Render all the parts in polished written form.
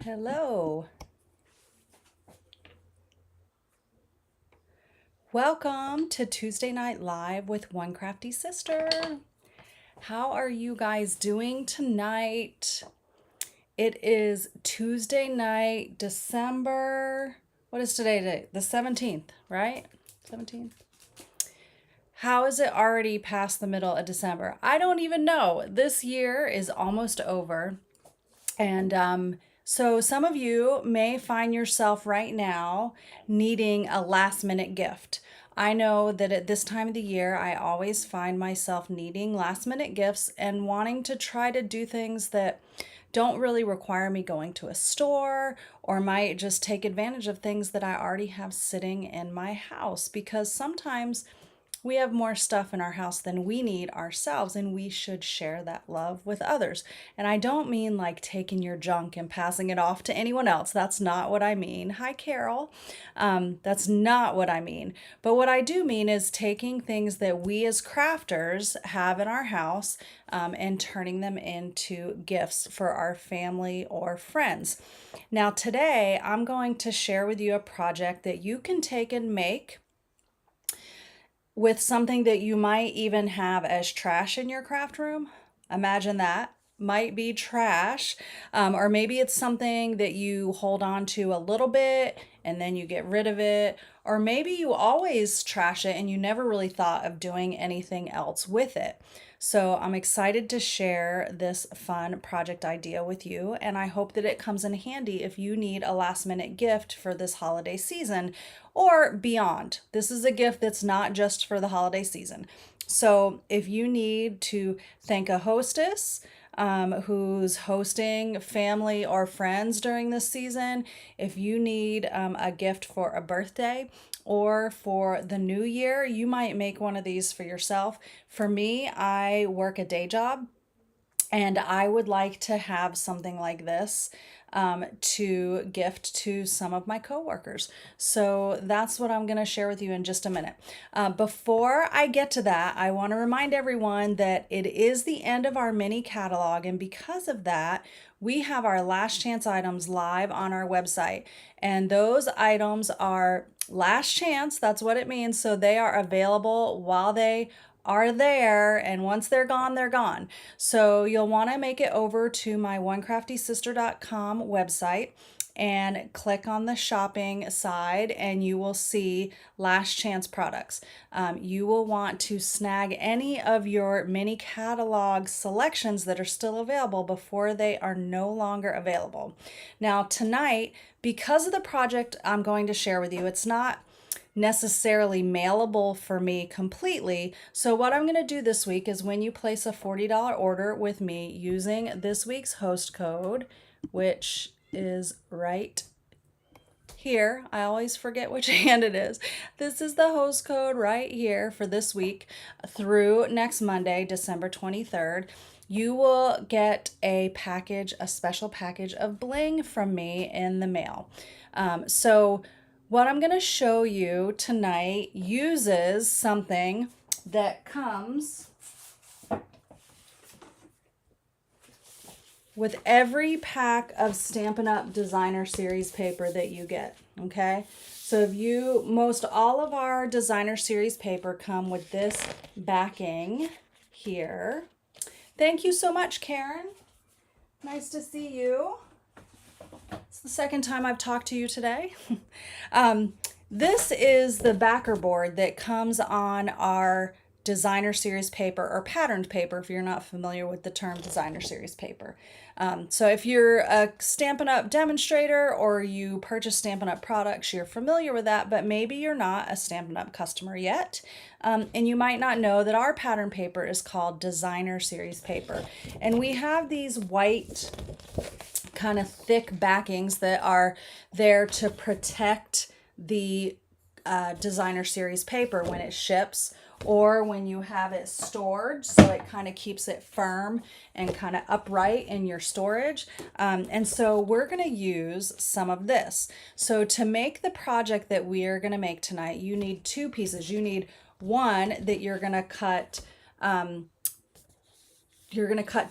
Hello. Welcome to Tuesday Night Live with One Crafty Sister. How are you guys doing tonight? It is Tuesday night, December. What is today date? The 17th, right? 17th. How is it already past the middle of December? I don't even know. This year is almost over. And so some of you may find yourself right now needing a last minute gift. I know that at this time of the year, I always find myself needing last minute gifts and wanting to try to do things that don't really require me going to a store or might just take advantage of things that I already have sitting in my house, because sometimes we have more stuff in our house than we need ourselves, and we should share that love with others. And I don't mean like taking your junk and passing it off to anyone else. That's not what I mean. Hi, Carol. That's not what I mean. But what I do mean is taking things that we as crafters have in our house and turning them into gifts for our family or friends. Now, today I'm going to share with you a project that you can take and make with something that you might even have as trash in your craft room. Imagine that. Might be trash, or maybe it's something that you hold on to a little bit and then you get rid of it, or maybe you always trash it and you never really thought of doing anything else with it. So I'm excited to share this fun project idea with you, and I hope that it comes in handy if you need a last minute gift for this holiday season or beyond. This is a gift that's not just for the holiday season. So if you need to thank a hostess who's hosting family or friends during this season, if you need a gift for a birthday or for the new year, you might make one of these for yourself. For me, I work a day job, and I would like to have something like this to gift to some of my coworkers. So that's what I'm going to share with you in just a minute. Before I get to that, I want to remind everyone that it is the end of our mini catalog, and because of that, we have our last chance items live on our website. And those items are last chance, that's what it means. So they are available while they are there, and once they're gone, they're gone. So you'll want to make it over to my onecraftysister.com website and click on the shopping side, and you will see last chance products. You will want to snag any of your mini catalog selections that are still available before they are no longer available. Now tonight, because of the project I'm going to share with you, it's not necessarily mailable for me completely. So what I'm going to do this week is, when you place a $40 order with me using this week's host code, which is right here. I always forget which hand it is. This is the host code right here for this week through next Monday, December 23rd. You will get a special package of bling from me in the mail. So what I'm going to show you tonight uses something that comes with every pack of Stampin' Up! Designer Series paper that you get, okay? So most all of our Designer Series paper come with this backing here. Thank you so much, Karen. Nice to see you. It's the second time I've talked to you today. This is the backer board that comes on our Designer Series paper, or patterned paper if you're not familiar with the term Designer Series paper. So if you're a Stampin' Up! Demonstrator or you purchase Stampin' Up! Products, you're familiar with that, but maybe you're not a Stampin' Up! Customer yet. And you might not know that our pattern paper is called Designer Series paper. And we have these white kind of thick backings that are there to protect the Designer Series paper when it ships, or when you have it stored, so it kind of keeps it firm and kind of upright in your storage. And so we're going to use some of this. So to make the project that we are going to make tonight, you need two pieces. You need one that you're going to cut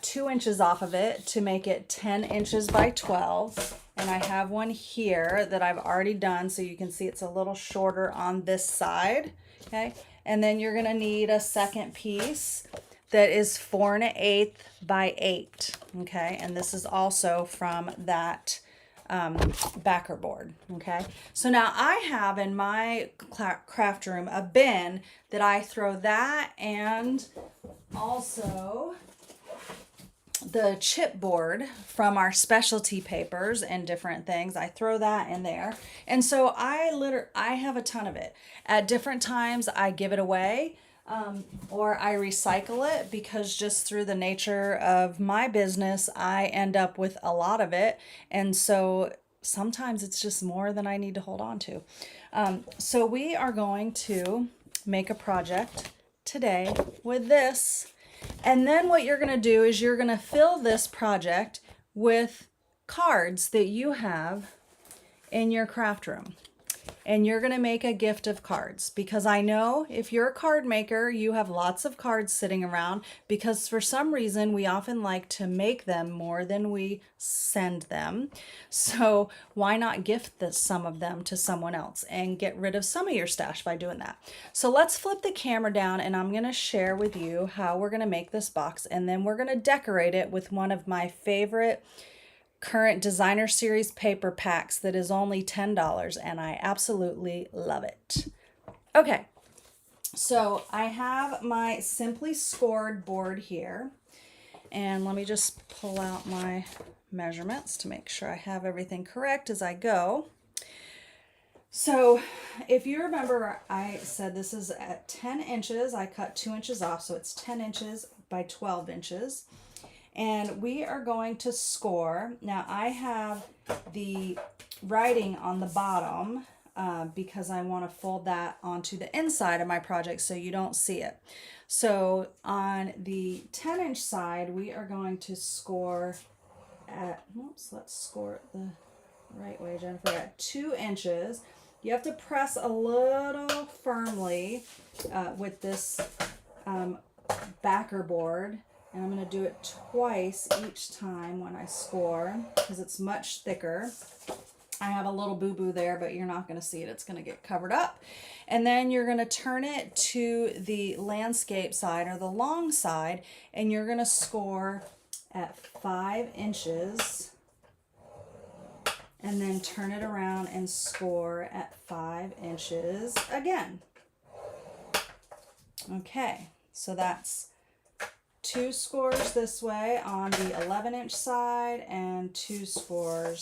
2 inches off of it to make it 10 inches by 12. and I have one here that I've already done, so you can see it's a little shorter on this side, okay? And then you're gonna need a second piece that is 4 1/8 by 8, okay? And this is also from that backer board, okay? So now I have in my craft room a bin that I throw that, and also the chipboard from our specialty papers and different things. I throw that in there. And so I have a ton of it. At different times I give it away, or I recycle it, because just through the nature of my business, I end up with a lot of it. And so sometimes it's just more than I need to hold on to. So we are going to make a project today with this. And then what you're going to do is you're going to fill this project with cards that you have in your craft room. And you're going to make a gift of cards, because I know if you're a card maker, you have lots of cards sitting around, because for some reason we often like to make them more than we send them. So why not gift some of them to someone else and get rid of some of your stash by doing that? So let's flip the camera down, and I'm going to share with you how we're going to make this box, and then we're going to decorate it with one of my favorite current designer series paper packs that is only $10, and I absolutely love it. Okay, so I have my Simply Scored board here, and let me just pull out my measurements to make sure I have everything correct as I go. So if you remember, I said this is at 10 inches. I cut 2 inches off, so it's 10 inches by 12 inches. And we are going to score. Now I have the writing on the bottom because I want to fold that onto the inside of my project so you don't see it. So on the 10-inch side, we are going to score at, let's score it the right way, Jennifer, at 2 inches. You have to press a little firmly with this backer board. And I'm going to do it twice each time when I score, because it's much thicker. I have a little boo-boo there, but you're not going to see it. It's going to get covered up. And then you're going to turn it to the landscape side, or the long side, and you're going to score at 5 inches. And then turn it around and score at 5 inches again. Okay, so that's 2 scores this way on the 11-inch side, and 2 score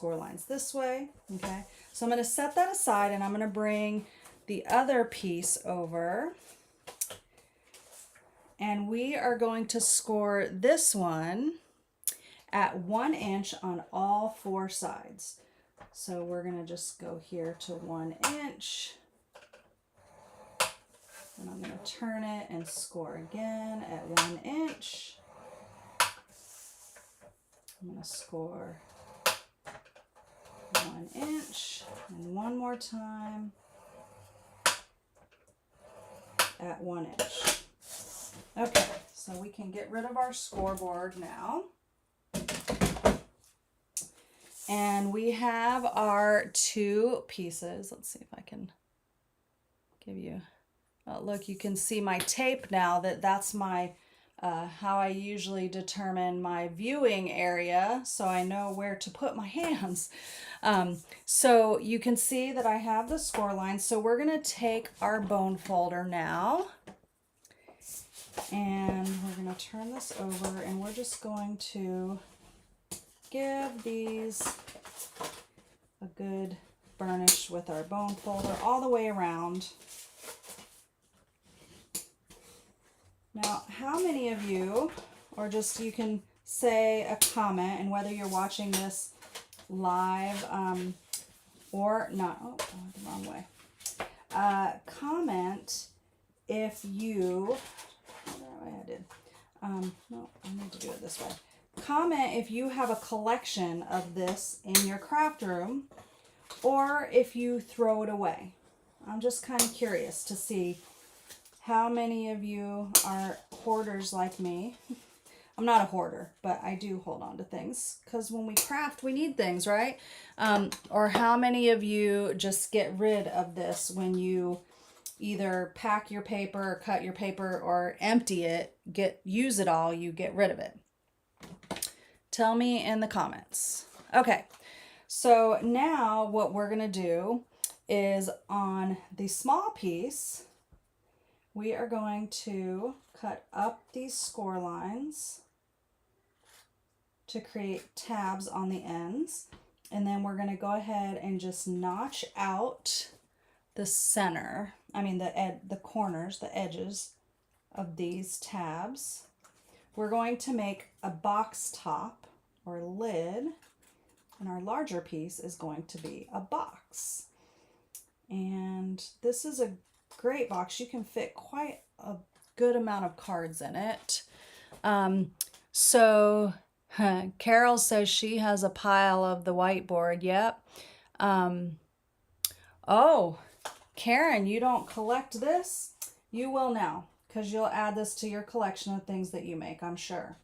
lines this way. Okay, so I'm going to set that aside, and I'm going to bring the other piece over, and we are going to score this one at 1 inch on all 4 sides. So we're going to just go here to 1 inch. And I'm going to turn it and score again at 1 inch. I'm going to score 1 inch, and one more time at 1 inch. Okay, so we can get rid of our scoreboard now. And we have our 2 pieces. Let's see if I can give you... look, you can see my tape now. That's my how I usually determine my viewing area, so I know where to put my hands. So you can see that I have the score line. So we're going to take our bone folder now, and we're going to turn this over, and we're just going to give these a good burnish with our bone folder all the way around. Now, how many of you, or just you can say a comment, and whether you're watching this live or not, oh, the wrong way. Comment if you, I did, no, I need to do it this way. Comment if you have a collection of this in your craft room, or if you throw it away. I'm just kind of curious to see how many of you are hoarders like me. I'm not a hoarder, but I do hold on to things because when we craft, we need things, right? Or how many of you just get rid of this when you either pack your paper or cut your paper or empty it, use it all, you get rid of it? Tell me in the comments. Okay, so now what we're gonna do is on the small piece, we are going to cut up these score lines to create tabs on the ends. And then we're going to go ahead and just notch out the center, the corners, the edges of these tabs. We're going to make a box top or lid, and our larger piece is going to be a box. And this is a great box. You can fit quite a good amount of cards in it. Carol says she has a pile of the whiteboard. Yep. Oh, Karen, you don't collect this? You will now, because you'll add this to your collection of things that you make, I'm sure.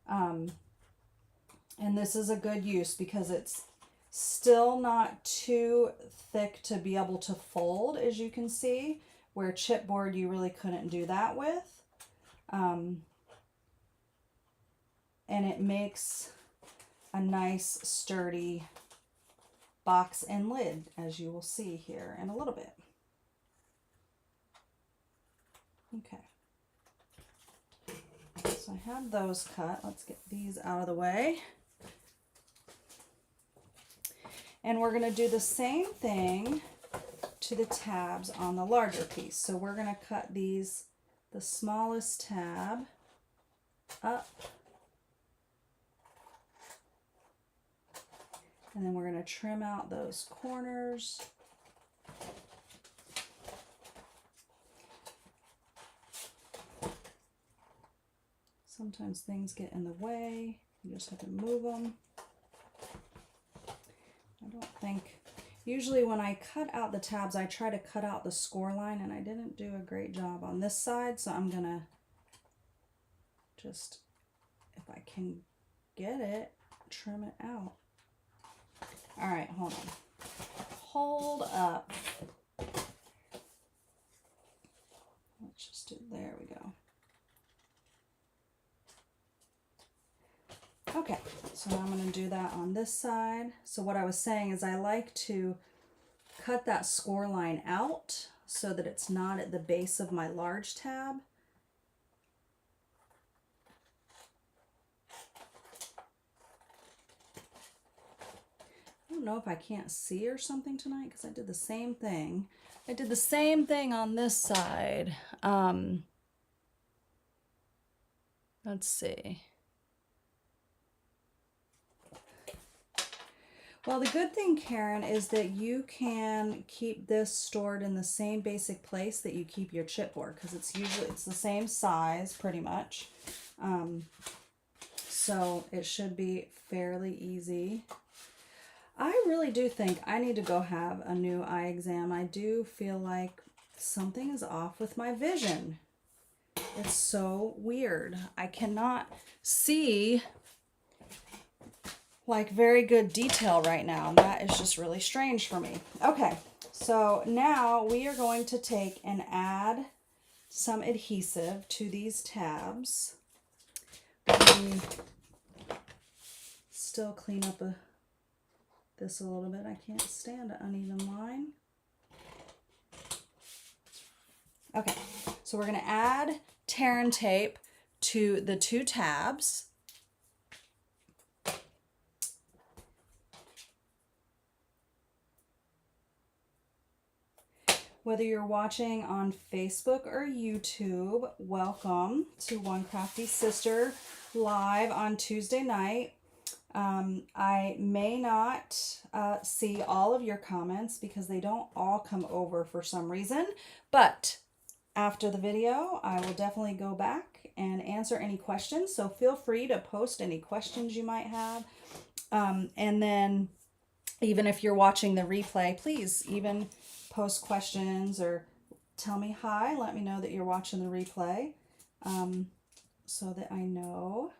And this is a good use because it's still not too thick to be able to fold, as you can see, where chipboard you really couldn't do that with. And it makes a nice sturdy box and lid, as you will see here in a little bit. Okay, so I have those cut. Let's get these out of the way. And we're going to do the same thing to the tabs on the larger piece. So we're going to cut these, the smallest tab up. And then we're going to trim out those corners. Sometimes things get in the way. You just have to move them. I don't think, usually when I cut out the tabs, I try to cut out the score line, and I didn't do a great job on this side, so I'm going to just, if I can get it, trim it out. All right, hold on. Hold up. Let's just do, there we go. Okay, so now I'm going to do that on this side. So what I was saying is I like to cut that score line out so that it's not at the base of my large tab. I don't know if I can't see or something tonight because I did the same thing. I did the same thing on this side. Let's see. Well, the good thing, Karen, is that you can keep this stored in the same basic place that you keep your chipboard, because it's the same size pretty much. So it should be fairly easy. I really do think I need to go have a new eye exam. I do feel like something is off with my vision. It's so weird. I cannot see like very good detail right now. That is just really strange for me. Okay, so now we are going to take and add some adhesive to these tabs. Still clean up this a little bit. I can't stand an uneven line. Okay, so we're going to add tear and tape to the two tabs. Whether you're watching on Facebook or YouTube, welcome to One Crafty Sister live on Tuesday night. I may not see all of your comments because they don't all come over for some reason, but after the video, I will definitely go back and answer any questions. So feel free to post any questions you might have. And then even if you're watching the replay, please even post questions or tell me hi. Let me know that you're watching the replay. so that I know,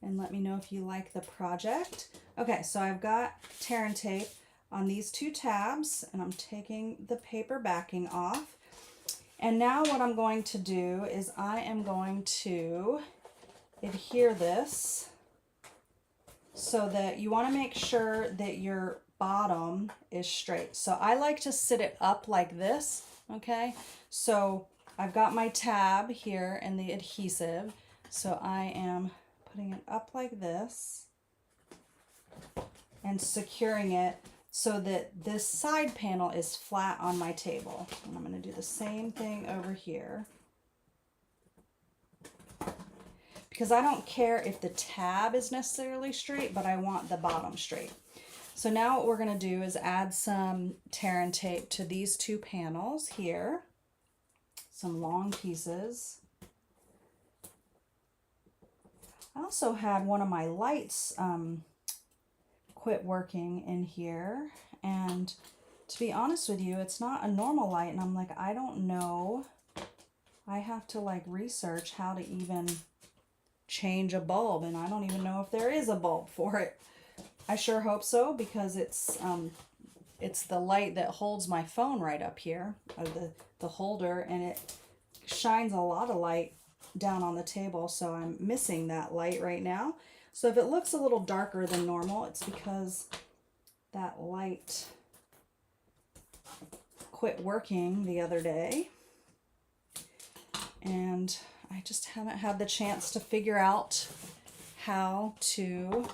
and let me know if you like the project. Okay, so I've got tear and tape on these two tabs, and I'm taking the paper backing off. And now what I'm going to do is I am going to adhere this so that you want to make sure that your bottom is straight. So I like to sit it up like this, okay? So I've got my tab here and the adhesive. So I am putting it up like this and securing it so that this side panel is flat on my table. And I'm going to do the same thing over here. Because I don't care if the tab is necessarily straight, but I want the bottom straight. So now what we're going to do is add some tear and tape to these two panels here. Some long pieces. I also had one of my lights quit working in here, and to be honest with you, it's not a normal light, and I'm like, I don't know. I have to like research how to even change a bulb, and I don't even know if there is a bulb for it. I sure hope so, because it's the light that holds my phone right up here, or the holder, and it shines a lot of light down on the table, so I'm missing that light right now. So if it looks a little darker than normal, it's because that light quit working the other day, and I just haven't had the chance to figure out how to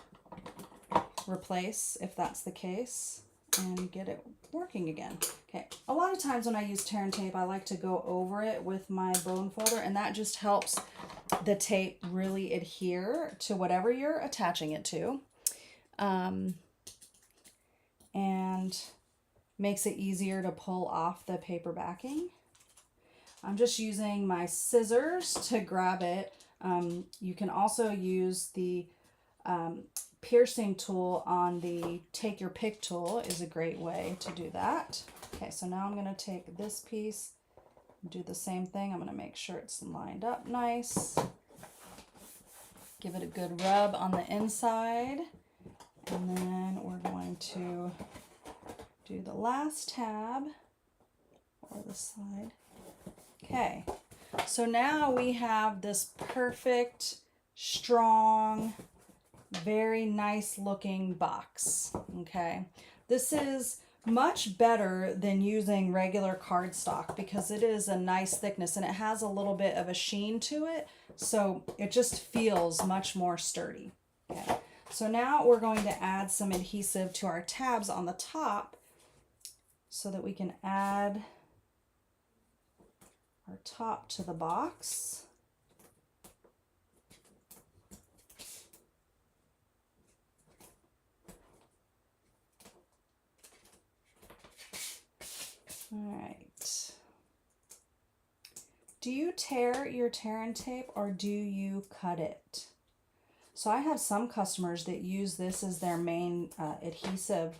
replace, if that's the case, and get it working again. Okay, a lot of times when I use tear and tape, I like to go over it with my bone folder, and that just helps the tape really adhere to whatever you're attaching it to, and makes it easier to pull off the paper backing. I'm just using my scissors to grab it. You can also use the piercing tool on the take your pick tool is a great way to do that. Okay, so now I'm going to take this piece and do the same thing. I'm going to make sure it's lined up nice. Give it a good rub on the inside. And then we're going to do the last tab or the side. Okay, so now we have this perfect, strong, very nice looking box. Okay, this is much better than using regular cardstock because it is a nice thickness and it has a little bit of a sheen to it, so it just feels much more sturdy. Okay, so now we're going to add some adhesive to our tabs on the top so that we can add our top to the box. All right. Do you tear your tear and tape or do you cut it? So I have some customers that use this as their main adhesive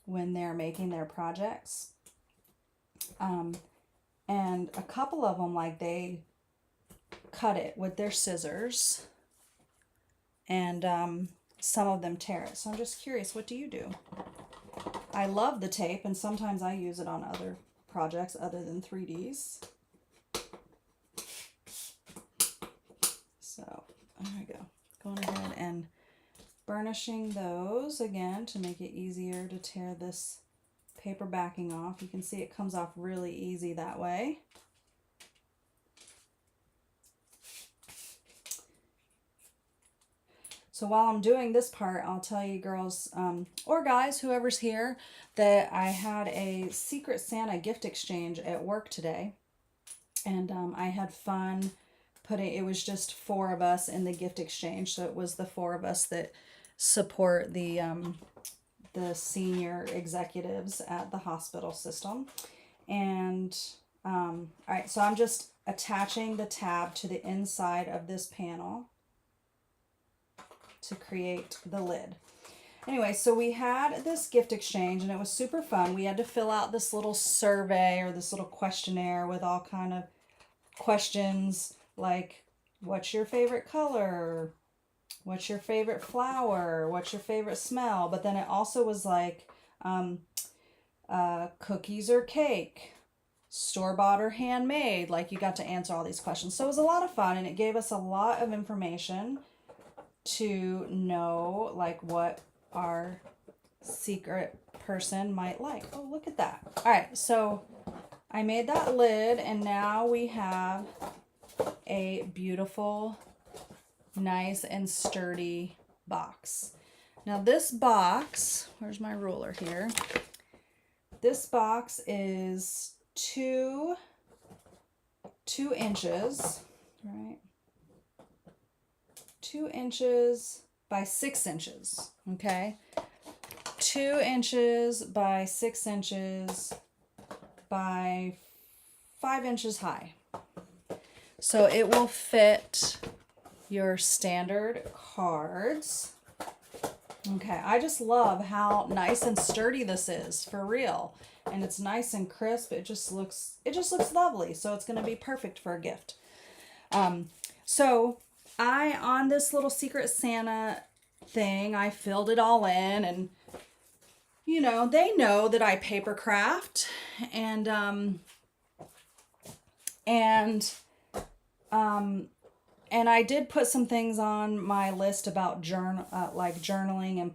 when they're making their projects. And a couple of them, like, they cut it with their scissors, and some of them tear it. So I'm just curious, what do you do? I love the tape, and sometimes I use it on other projects other than 3Ds. So there we go. Going ahead and burnishing those again to make it easier to tear this paper backing off. You can see it comes off really easy that way. So while I'm doing this part, I'll tell you girls, or guys, whoever's here, that I had a Secret Santa gift exchange at work today. And I had fun putting, it was just 4 of us in the gift exchange. So it was the 4 of us that support the senior executives at the hospital system. And all right, so I'm just attaching the tab to the inside of this panel to create the lid. Anyway, so we had this gift exchange and it was super fun. We had to fill out this little survey or this little questionnaire with all kind of questions like, What's your favorite color? What's your favorite flower? What's your favorite smell? But then it also was like cookies or cake, store-bought or handmade. Like you got to answer all these questions. So it was a lot of fun, and it gave us a lot of information to know like what our secret person might like. Oh, look at that. All right, so I made that lid, and now we have a beautiful, nice and sturdy box. Now this box, where's my ruler here? This box is two inches, right? 2 inches by 6 inches, okay? 2 inches by 6 inches by 5 inches high. So it will fit your standard cards. Okay, I just love how nice and sturdy this is, for real. And it's nice and crisp. It just looks lovely. So it's going to be perfect for a gift. So on this little Secret Santa thing, I filled it all in, and you know, they know that I paper craft, and I did put some things on my list about journaling and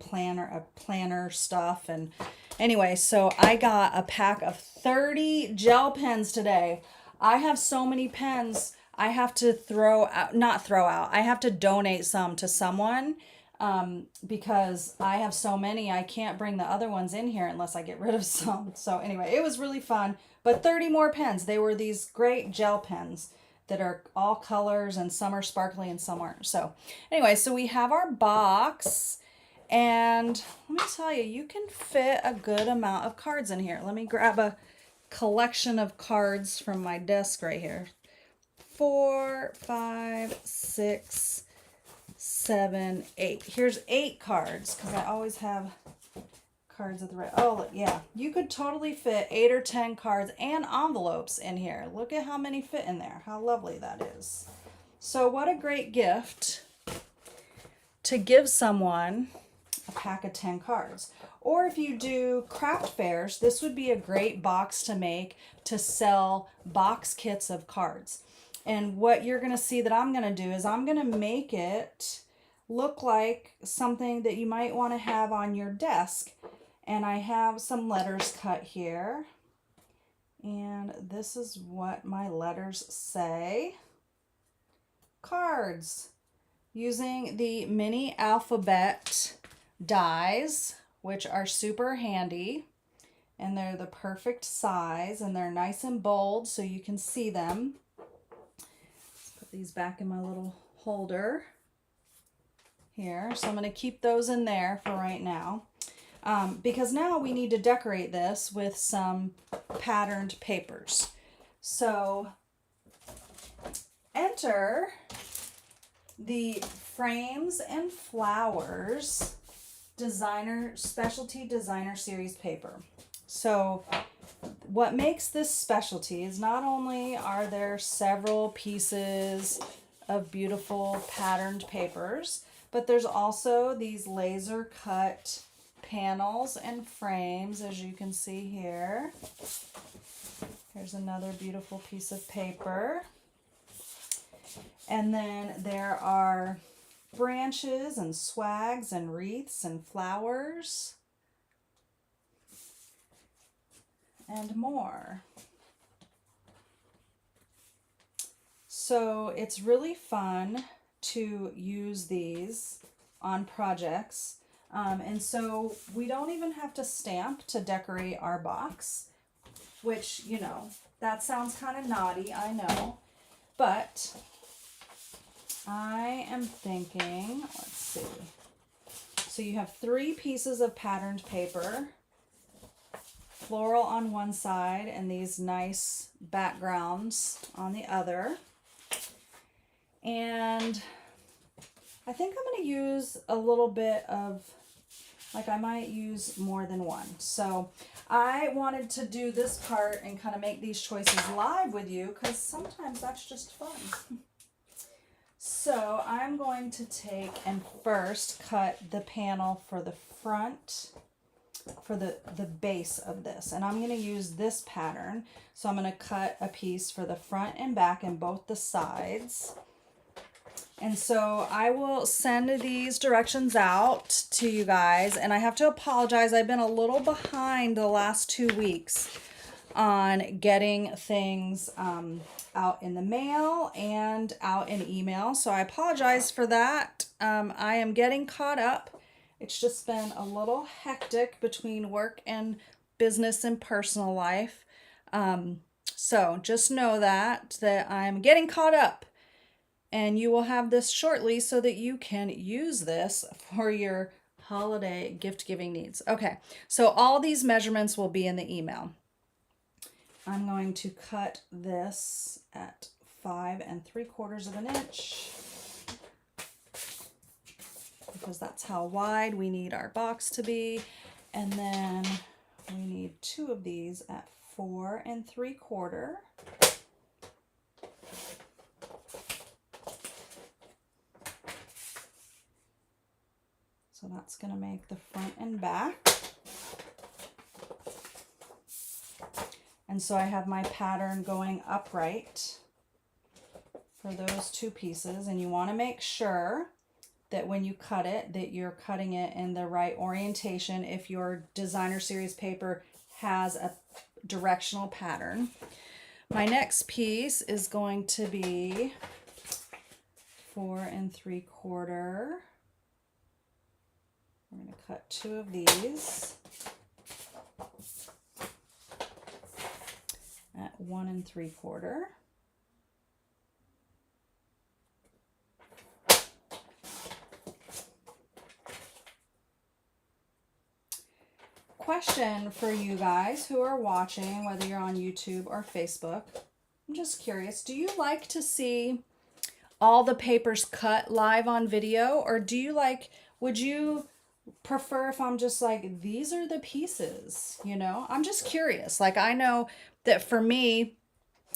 planner stuff. And anyway, so I got a pack of 30 gel pens today. I have so many pens. I have to I have to donate some to someone because I have so many. I can't bring the other ones in here unless I get rid of some. So anyway, it was really fun. But 30 more pens. They were these great gel pens that are all colors, and some are sparkly and some aren't. So anyway, so we have our box, and let me tell you, you can fit a good amount of cards in here. Let me grab a collection of cards from my desk right here. 4, 5, 6, 7, 8. Here's 8 cards because I always have cards at the right. Oh yeah, you could totally fit 8 or 10 cards and envelopes in here. Look at how many fit in there. How lovely that is. So what a great gift to give someone a pack of 10 cards. Or if you do craft fairs, this would be a great box to make to sell box kits of cards. And what you're going to see that I'm going to do is I'm going to make it look like something that you might want to have on your desk. And I have some letters cut here. And this is what my letters say. Cards. Using the mini alphabet dies, which are super handy. And they're the perfect size. And they're nice and bold so you can see them. Let's put these back in my little holder here. So I'm going to keep those in there for right now. Because now we need to decorate this with some patterned papers. So enter the Frames and Flowers Specialty Designer Series paper. So what makes this specialty is not only are there several pieces of beautiful patterned papers, but there's also these laser cut panels and frames, as you can see here. Here's another beautiful piece of paper. And then there are branches and swags and wreaths and flowers and more. So it's really fun to use these on projects. And so we don't even have to stamp to decorate our box, which, you know, that sounds kind of naughty, I know. But I am thinking, let's see. So you have 3 pieces of patterned paper, floral on one side and these nice backgrounds on the other. And I think I'm going to use a little bit of, like I might use more than one. So I wanted to do this part and kind of make these choices live with you because sometimes that's just fun. So I'm going to take and first cut the panel for the front, for the base of this. And I'm going to use this pattern. So I'm going to cut a piece for the front and back and both the sides. And so I will send these directions out to you guys. And I have to apologize. I've been a little behind the last 2 weeks on getting things out in the mail and out in email. So I apologize for that. I am getting caught up. It's just been a little hectic between work and business and personal life. So just know that I'm getting caught up, and you will have this shortly so that you can use this for your holiday gift giving needs. Okay, so all these measurements will be in the email. I'm going to cut this at 5 3/4 inches because that's how wide we need our box to be. And then we need 2 of these at 4 3/4. So that's going to make the front and back. And so I have my pattern going upright for those 2 pieces. And you want to make sure that when you cut it, that you're cutting it in the right orientation if your designer series paper has a directional pattern. My next piece is going to be 4 3/4. We're going to cut 2 of these at 1 3/4. Question for you guys who are watching, whether you're on YouTube or Facebook. I'm just curious, do you like to see all the papers cut live on video, or would you prefer if I'm just like, these are the pieces, you know? I'm just curious. Like, I know that for me,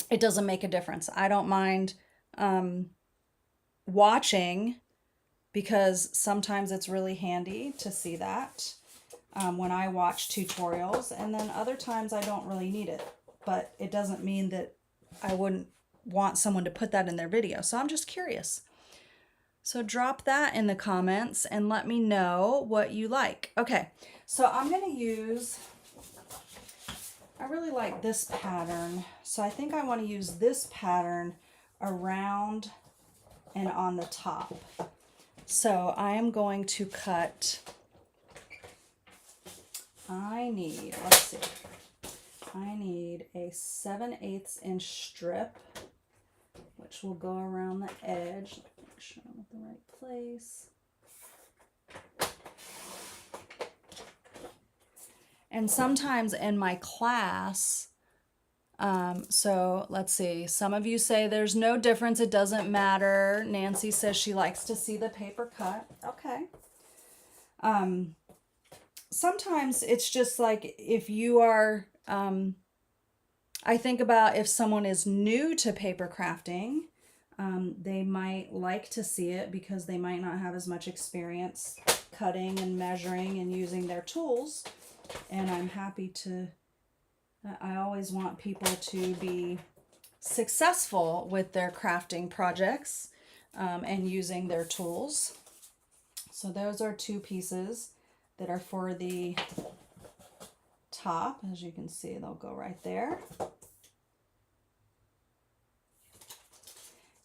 it doesn't make a difference. I don't mind watching, because sometimes it's really handy to see that when I watch tutorials, and then other times I don't really need it. But it doesn't mean that I wouldn't want someone to put that in their video. So I'm just curious. So drop that in the comments and let me know what you like. Okay, so I'm going to use, I really like this pattern. So I think I want to use this pattern around and on the top. So I am going to cut, I need a 7/8 inch strip, which will go around the edge. Make sure I'm at the right place. And sometimes in my class, so let's see, some of you say there's no difference, it doesn't matter. Nancy says she likes to see the paper cut. Okay. Sometimes it's just like, if you are, I think about if someone is new to paper crafting, they might like to see it because they might not have as much experience cutting and measuring and using their tools. And I'm happy to, I always want people to be successful with their crafting projects and using their tools. So those are 2 pieces that are for the top. As you can see, they'll go right there.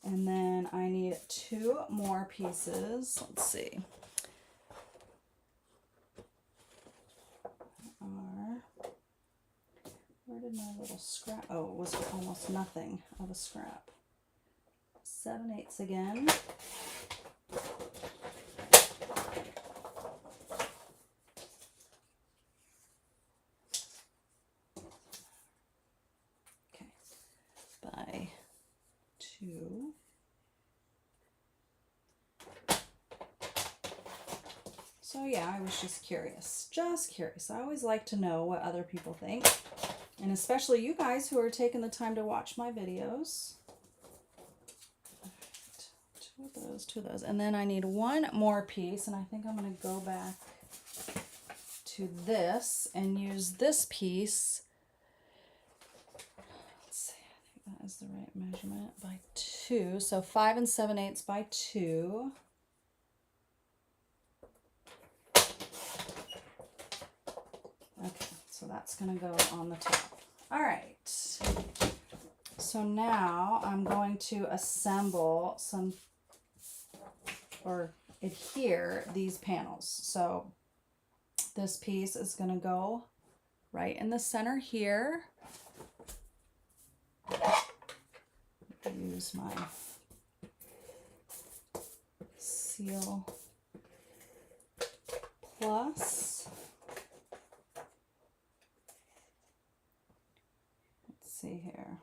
And then I need 2 more pieces. Let's see. Where did my little scrap? Oh, it was almost nothing of a scrap. 7/8 again. Okay, by 2. So yeah, I was just curious. I always like to know what other people think. And especially you guys who are taking the time to watch my videos. All right, 2 of those, two of those. And then I need one more piece, and I think I'm going to go back to this and use this piece. Let's see, I think that is the right measurement, by 2. So 5 7/8 by 2. Okay, so that's going to go on the top. All right. So now I'm going to assemble some, or adhere these panels. So this piece is going to go right in the center here. Use my Seal Plus. Let's see here.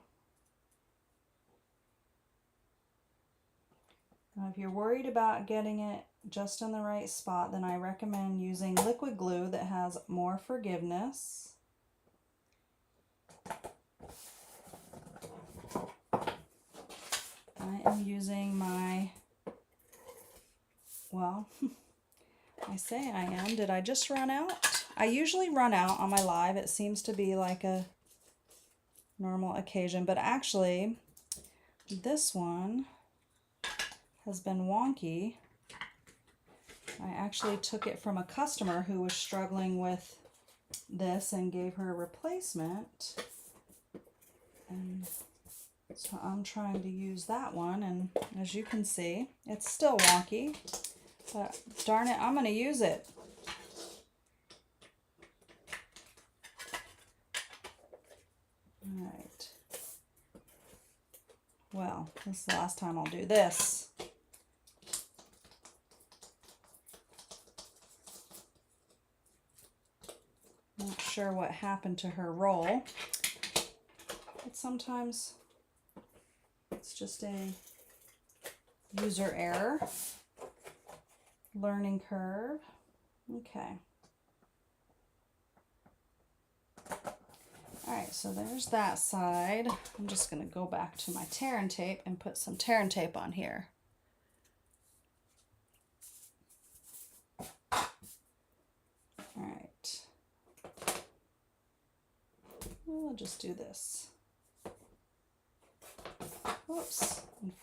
Now, if you're worried about getting it just in the right spot, then I recommend using liquid glue that has more forgiveness. I am using my, well, I say I am. Did I just run out? I usually run out on my live. It seems to be like a normal occasion, but actually this one has been wonky. I actually took it from a customer who was struggling with this and gave her a replacement. And so I'm trying to use that one, and as you can see, it's still wonky, but darn it, I'm going to use it. All right. Well, this is the last time I'll do this. Not sure what happened to her roll, but sometimes it's just a user error, learning curve. Okay. All right, so there's that side. I'm just going to go back to my tear and tape and put some tear and tape on here. All right. We'll just do this. Whoops. And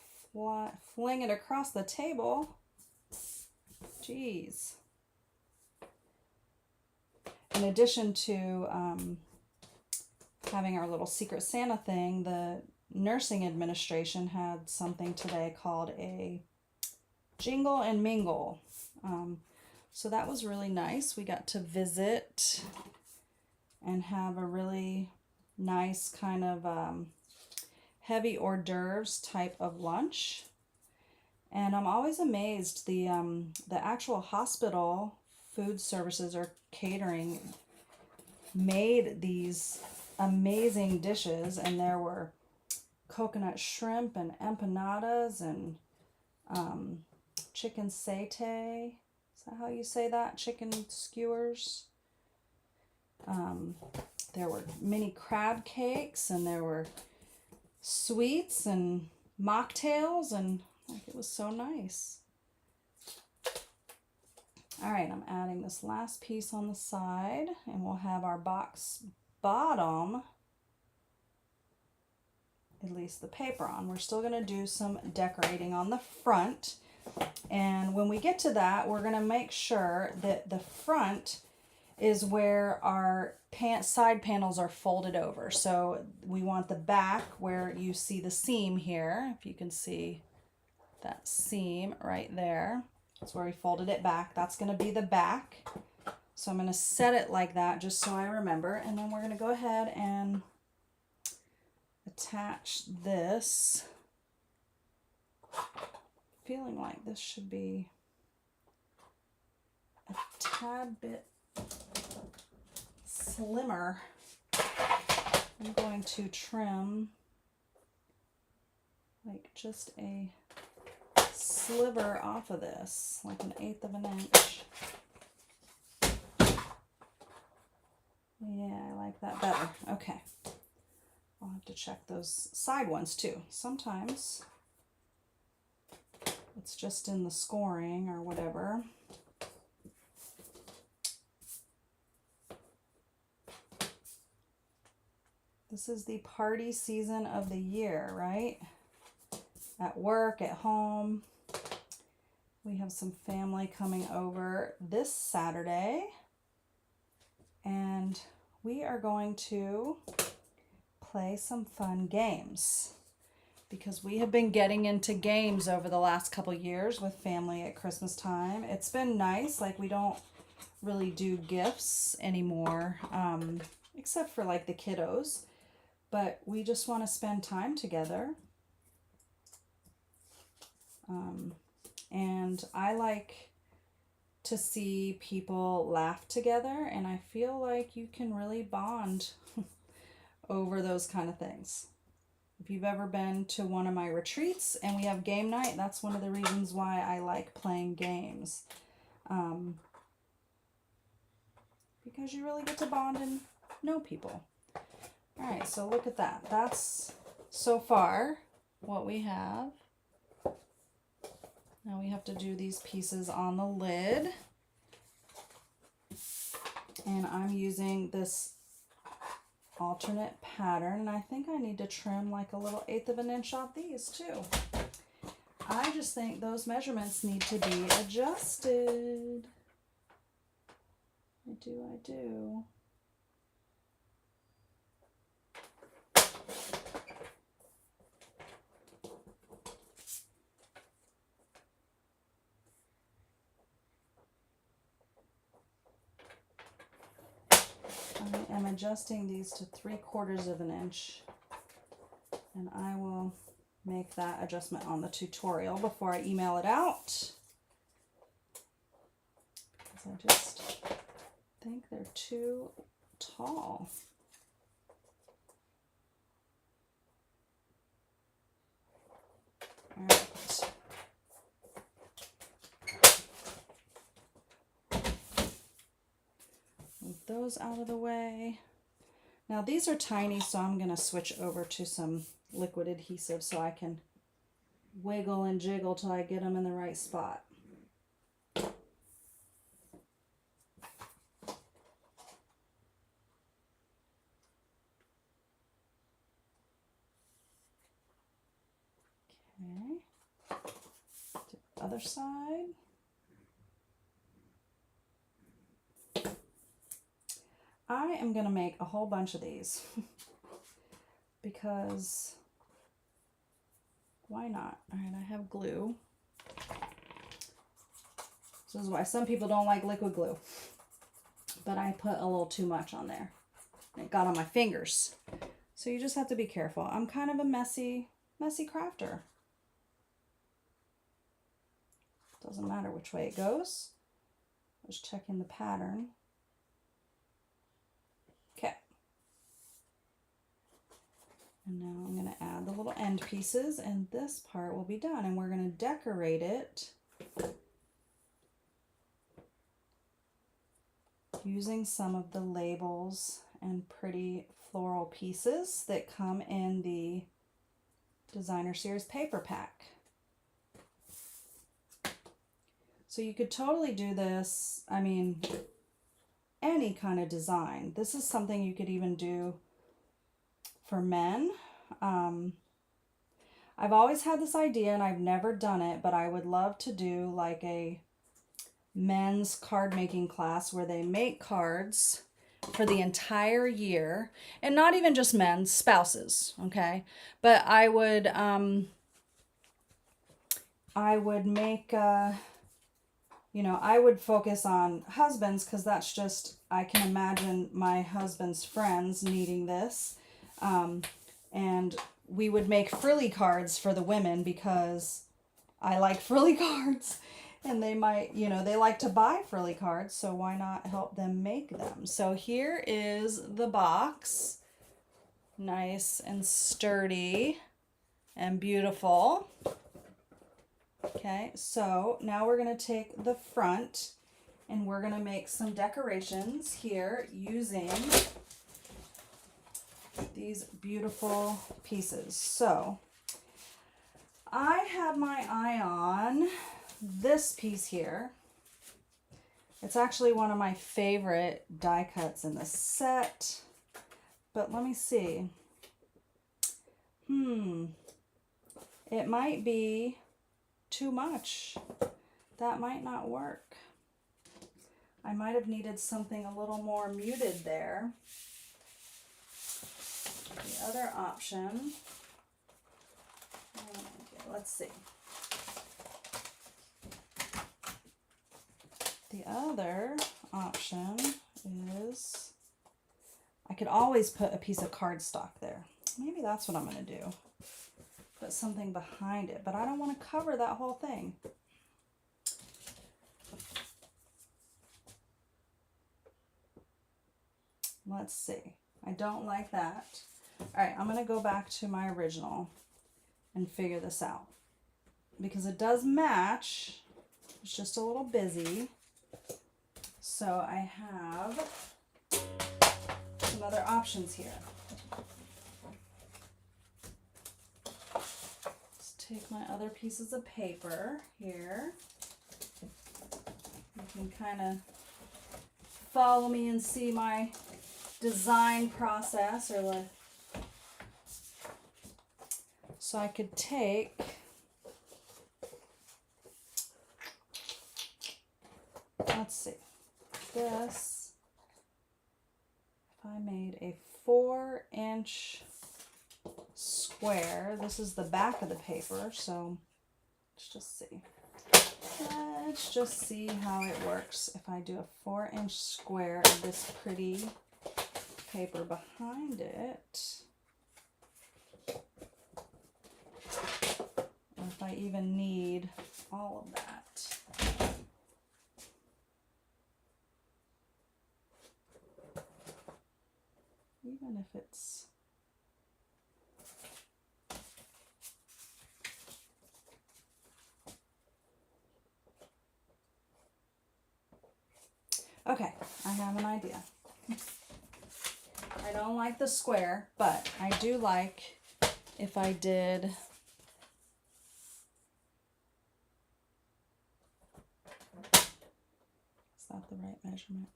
fling it across the table. Jeez. In addition to having our little Secret Santa thing, the nursing administration had something today called a jingle and mingle. So that was really nice. We got to visit and have a really nice kind of heavy hors d'oeuvres type of lunch. And I'm always amazed, the actual hospital food services or catering made these amazing dishes, and there were coconut shrimp and empanadas and chicken satay. Is that how you say that? Chicken skewers. There were mini crab cakes, and there were sweets and mocktails, and like, it was so nice. All right, I'm adding this last piece on the side, and we'll have our box bottom, at least the paper on. We're still going to do some decorating on the front, and when we get to that, we're going to make sure that the front is where our side panels are folded over. So we want the back where you see the seam here, if you can see that seam right there. That's where we folded it back. That's going to be the back. So I'm going to set it like that just so I remember. And then we're going to go ahead and attach this. Feeling like this should be a tad bit slimmer. I'm going to trim like just a sliver off of this, like 1/8 of an inch. Yeah, I like that better. Okay. I'll have to check those side ones too. Sometimes it's just in the scoring or whatever. This is the party season of the year, right? At work, at home. We have some family coming over this Saturday. And we are going to play some fun games because we have been getting into games over the last couple years with family at Christmas time. It's been nice. Like, we don't really do gifts anymore, except for like the kiddos, but we just want to spend time together. And I like to see people laugh together, and I feel like you can really bond over those kind of things. If you've ever been to one of my retreats and we have game night, that's one of the reasons why I like playing games. Because you really get to bond and know people. All right, so look at that. That's so far what we have. Now we have to do these pieces on the lid. And I'm using this alternate pattern, and I think I need to trim like a little 1/8 of an inch off these too. I just think those measurements need to be adjusted. I do. I am adjusting these to 3/4 of an inch, and I will make that adjustment on the tutorial before I email it out, because I just think they're too tall. All right. Move those out of the way. Now these are tiny, so I'm going to switch over to some liquid adhesive so I can wiggle and jiggle till I get them in the right spot. Okay, to the other side. I am going to make a whole bunch of these because why not? All right, I have glue. This is why some people don't like liquid glue, but I put a little too much on there. It got on my fingers. So you just have to be careful. I'm kind of a messy crafter. Doesn't matter which way it goes. Just checking the pattern. Okay. And now I'm going to add the little end pieces, and this part will be done, and we're going to decorate it using some of the labels and pretty floral pieces that come in the Designer Series paper pack. So you could totally do this, I mean, any kind of design. This is something you could even do for men. I've always had this idea and I've never done it, but I would love to do like a men's card making class where they make cards for the entire year, and not even just men's, spouses, okay? But I would make you know, I would focus on husbands, because that's just, I can imagine my husband's friends needing this. And we would make frilly cards for the women because I like frilly cards, and they might, you know, they like to buy frilly cards, so why not help them make them? So here is the box, nice and sturdy and beautiful. Okay, so now we're going to take the front and we're going to make some decorations here using these beautiful pieces. So I had my eye on this piece here. It's actually one of my favorite die cuts in the set, but let me see. It might be too much. That might not work. I might have needed something a little more muted there. The other option, let's see. The other option is I could always put a piece of cardstock there. Maybe that's what I'm going to do. Put something behind it, but I don't want to cover that whole thing. Let's see. I don't like that. All right, I'm going to go back to my original and figure this out. Because it does match. It's just a little busy. So I have some other options here. Let's take my other pieces of paper here. You can kind of follow me and see my design process, or like, so I could take let's see, this, if I made a 4-inch square, this is the back of the paper, so let's just see. Let's just see how it works if I do a 4-inch square of this pretty paper behind it. Or if I even need all of that. Even if it's okay, I have an idea. I don't like the square, but I do like if I did is that the right measurement?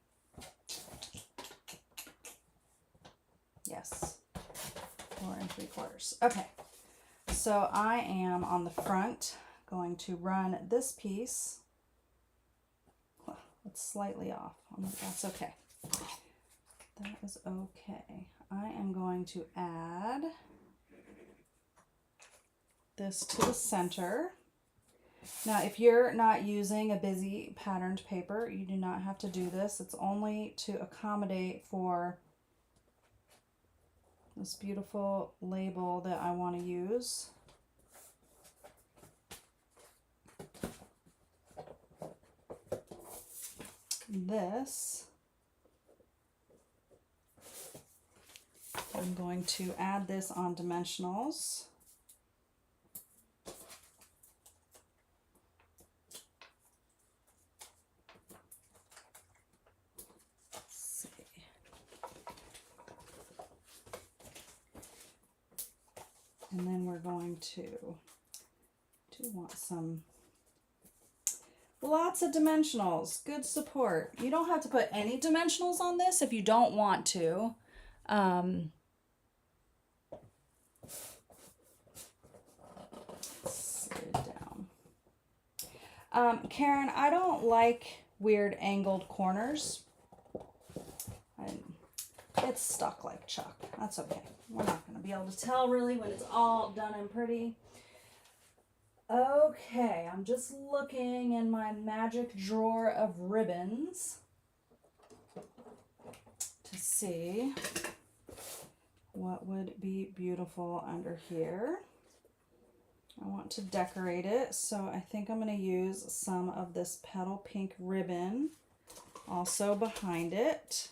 Yes, 4 3/4. Okay, so I am on the front going to run this piece. Well, it's slightly off. That's okay. That is okay. I am going to add this to the center. Now, if you're not using a busy patterned paper, you do not have to do this. It's only to accommodate for this beautiful label that I want to use. This, I'm going to add this on dimensionals. And then we're going to want some, lots of dimensionals, good support. You don't have to put any dimensionals on this if you don't want to. Sit it down. Karen, I don't like weird angled corners. It's stuck like Chuck. That's okay. We're not going to be able to tell really when it's all done and pretty. Okay, I'm just looking in my magic drawer of ribbons to see what would be beautiful under here. I want to decorate it, so I think I'm going to use some of this petal pink ribbon also behind it.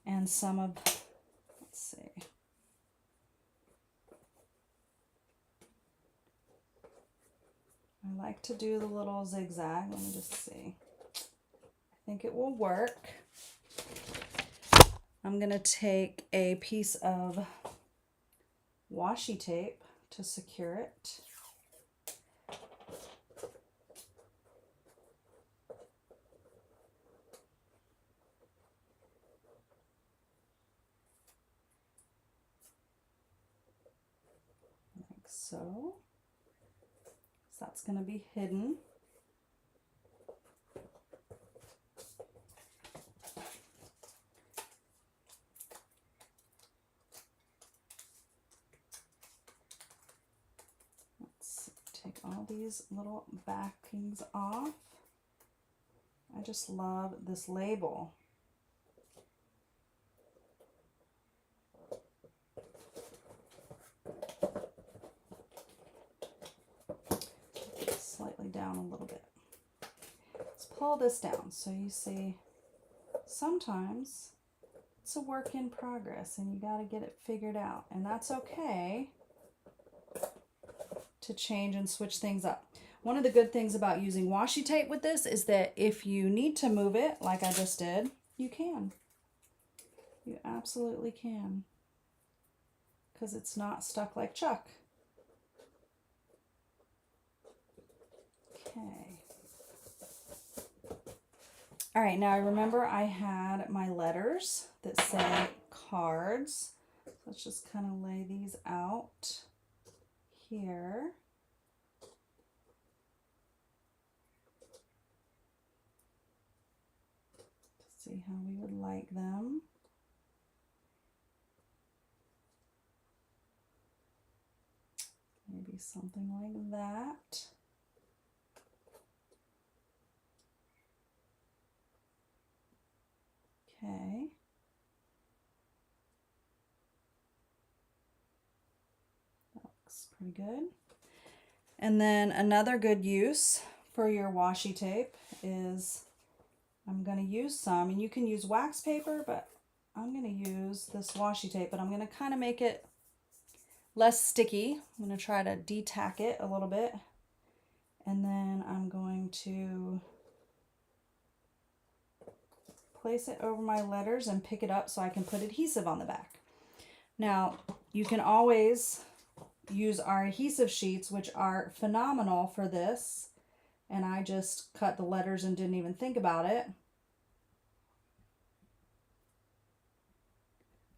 And some of, let's see. I like to do the little zigzag. Let me just see. I think it will work. I'm going to take a piece of washi tape to secure it. so. So that's going to be hidden. Let's take all these little backings off. I just love this label. Slightly down a little bit. Let's pull this down so you see sometimes it's a work in progress and you got to get it figured out, and that's okay to change and switch things up. One of the good things about using washi tape with this is that if you need to move it like I just did, you can. You absolutely can, because it's not stuck like Chuck. Okay. All right, now I remember I had my letters that say cards. Let's just kind of lay these out here. To see how we would like them. Maybe something like that. Okay. That looks pretty good. And then another good use for your washi tape is, I'm going to use some, and you can use wax paper, but I'm going to use this washi tape, but I'm going to kind of make it less sticky. I'm going to try to de-tack it a little bit, and then I'm going to place it over my letters and pick it up so I can put adhesive on the back. Now, you can always use our adhesive sheets, which are phenomenal for this, and I just cut the letters and didn't even think about it.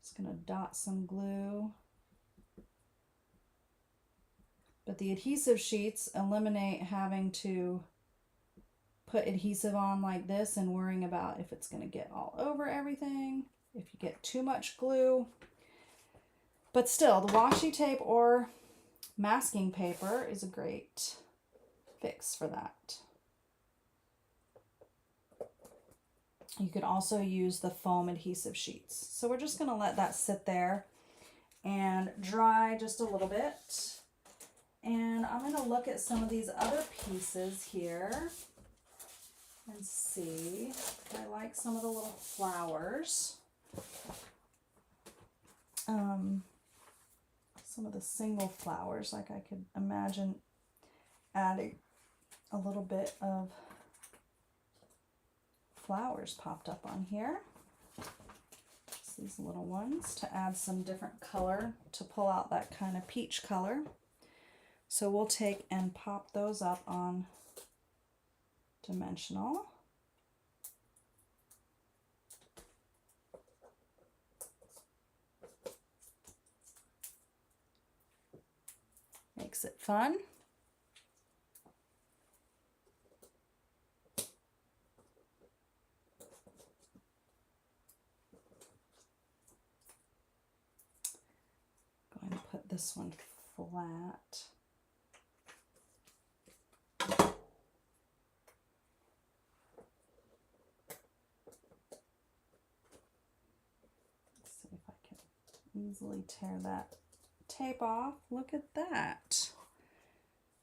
Just gonna dot some glue. But the adhesive sheets eliminate having to put adhesive on like this and worrying about if it's gonna get all over everything, if you get too much glue. But still, the washi tape or masking paper is a great fix for that. You could also use the foam adhesive sheets. So we're just going to let that sit there and dry just a little bit. And I'm going to look at some of these other pieces here and see. I like some of the little flowers. Some of the single flowers, like I could imagine adding a little bit of flowers popped up on here. Just these little ones to add some different color, to pull out that kind of peach color. So we'll take and pop those up on dimensional. Makes it fun. Going to put this one flat. Let's see if I can easily tear that tape off. Look at that.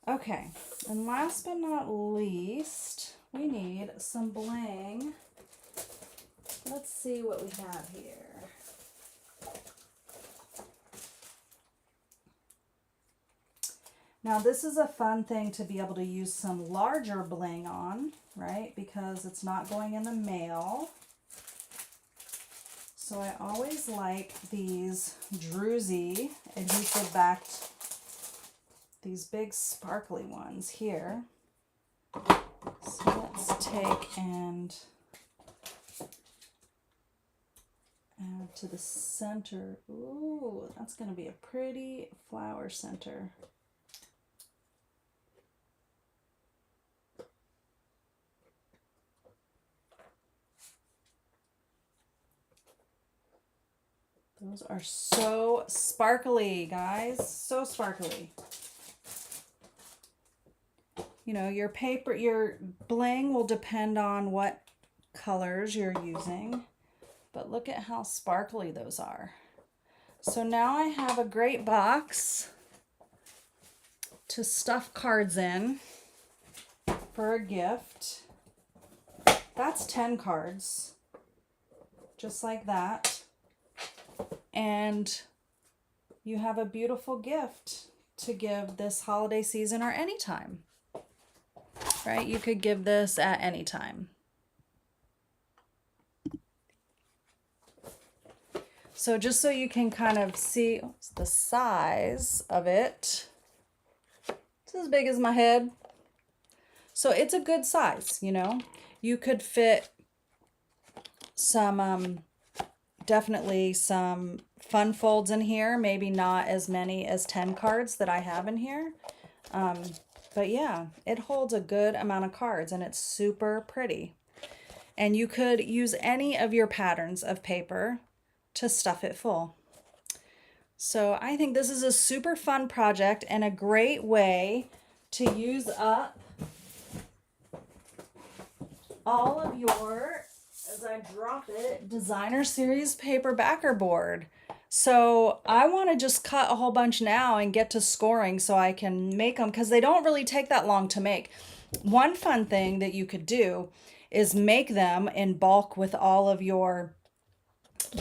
Okay, and last but not least, we need some bling. Let's see what we have here. Now this is a fun thing to be able to use some larger bling on, right? Because it's not going in the mail. So I always like these Druzy adhesive backed, these big sparkly ones here. So let's take and add to the center. Ooh, that's going to be a pretty flower center. Those are so sparkly, guys. So sparkly. You know, your paper, your bling will depend on what colors you're using. But look at how sparkly those are. So now I have a great box to stuff cards in for a gift. That's 10 cards, just like that. And you have a beautiful gift to give this holiday season or anytime, right? You could give this at any time. So just so you can kind of see the size of it, it's as big as my head. So it's a good size, you know. You could fit some, definitely some fun folds in here, maybe not as many as 10 cards that I have in here. But yeah, it holds a good amount of cards and it's super pretty. And you could use any of your patterns of paper to stuff it full. So I think this is a super fun project and a great way to use up all of your, as I drop it, designer series paper backer board. So I want to just cut a whole bunch now and get to scoring so I can make them, because they don't really take that long to make. One fun thing that you could do is make them in bulk with all of your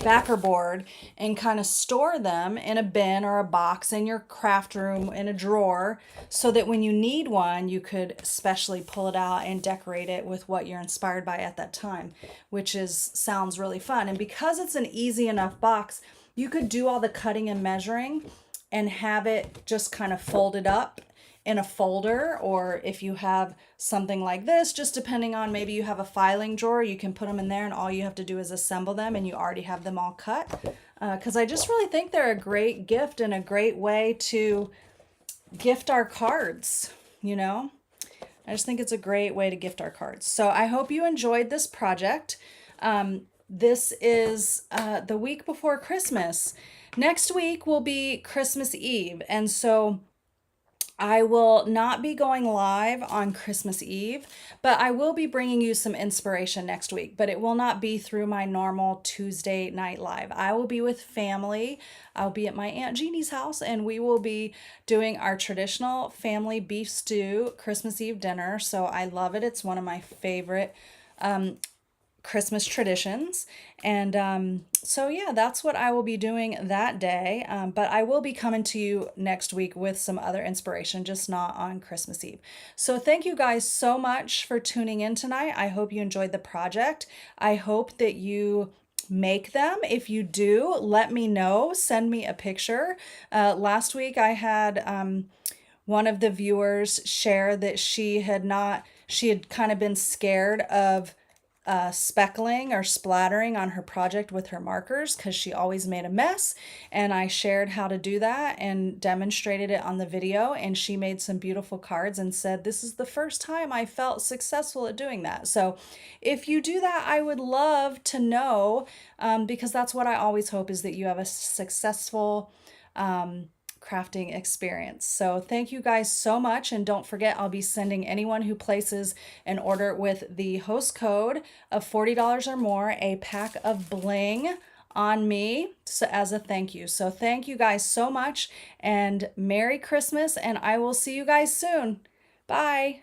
backer board and kind of store them in a bin or a box in your craft room in a drawer, so that when you need one, you could especially pull it out and decorate it with what you're inspired by at that time, which sounds really fun. And because it's an easy enough box, you could do all the cutting and measuring and have it just kind of folded up in a folder, or if you have something like this, just depending on, maybe you have a filing drawer, you can put them in there and all you have to do is assemble them and you already have them all cut. Because I just really think they're a great gift and a great way to gift our cards, you know. I just think it's a great way to gift our cards. So I hope you enjoyed this project. This is the week before Christmas. Next week will be Christmas Eve, and so I will not be going live on Christmas Eve, but I will be bringing you some inspiration next week, but it will not be through my normal Tuesday night live. I will be with family. I'll be at my Aunt Jeannie's house, and we will be doing our traditional family beef stew Christmas Eve dinner. So I love it. It's one of my favorite Christmas traditions. And so yeah, that's what I will be doing that day. But I will be coming to you next week with some other inspiration, just not on Christmas Eve. So thank you guys so much for tuning in tonight. I hope you enjoyed the project. I hope that you make them. If you do, let me know. Send me a picture. Last week I had one of the viewers share that she had kind of been scared of speckling or splattering on her project with her markers because she always made a mess, and I shared how to do that and demonstrated it on the video, and she made some beautiful cards and said, this is the first time I felt successful at doing that. So if you do that, I would love to know, because that's what I always hope, is that you have a successful crafting experience. So thank you guys so much, and don't forget, I'll be sending anyone who places an order with the host code of $40 or more a pack of bling on me, so as a thank you. So thank you guys so much, and Merry Christmas, and I will see you guys soon. Bye.